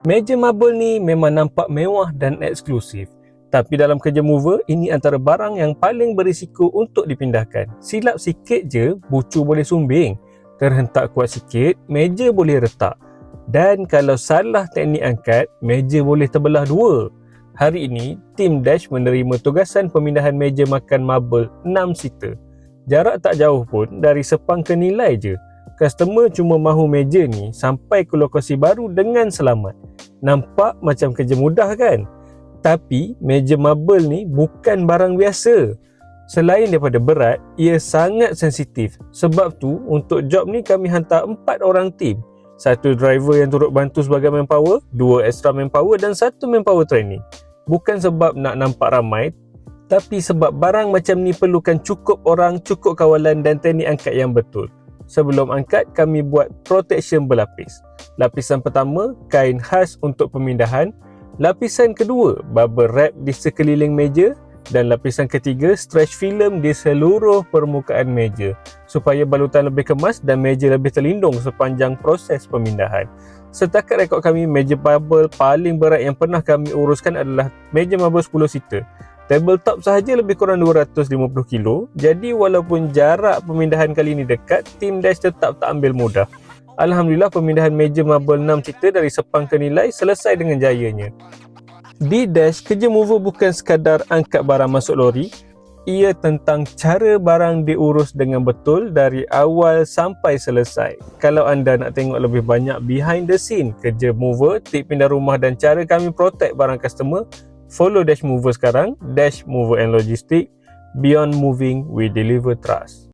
Meja marble ni memang nampak mewah dan eksklusif. Tapi dalam kerja mover, ini antara barang yang paling berisiko untuk dipindahkan. Silap sikit je, bucu boleh sumbing. Terhentak kuat sikit, meja boleh retak. Dan kalau salah teknik angkat, meja boleh terbelah dua. Hari ini, tim Dash menerima tugasan pemindahan meja makan marble 6 seater. Jarak tak jauh pun, dari Sepang ke Nilai je. Customer cuma mahu meja ni sampai ke lokasi baru dengan selamat. Nampak macam kerja mudah kan? Tapi meja marble ni bukan barang biasa. Selain daripada berat, ia sangat sensitif. Sebab tu untuk job ni kami hantar 4 orang tim. 1 driver yang turut bantu sebagai manpower, 2 extra manpower dan 1 manpower training. Bukan sebab nak nampak ramai, tapi sebab barang macam ni perlukan cukup orang, cukup kawalan dan teknik angkat yang betul. Sebelum angkat, kami buat protection berlapis. Lapisan pertama, kain khas untuk pemindahan. Lapisan kedua, bubble wrap di sekeliling meja. Dan lapisan ketiga, stretch film di seluruh permukaan meja supaya balutan lebih kemas dan meja lebih terlindung sepanjang proses pemindahan. Setakat rekod kami, meja marble paling berat yang pernah kami uruskan adalah meja marble 10 seater. Tabletop sahaja lebih kurang 250 kilo. Jadi walaupun jarak pemindahan kali ini dekat, tim Dash tetap tak ambil mudah. Alhamdulillah, pemindahan meja marble 6 seater dari Sepang ke Nilai selesai dengan jayanya. Di Dash, kerja mover bukan sekadar angkat barang masuk lori. Ia tentang cara barang diurus dengan betul dari awal sampai selesai. Kalau anda nak tengok lebih banyak behind the scene kerja mover, tip pindah rumah dan cara kami protect barang customer, follow Dash Mover sekarang. Dash Mover and Logistics, beyond moving, we deliver trust.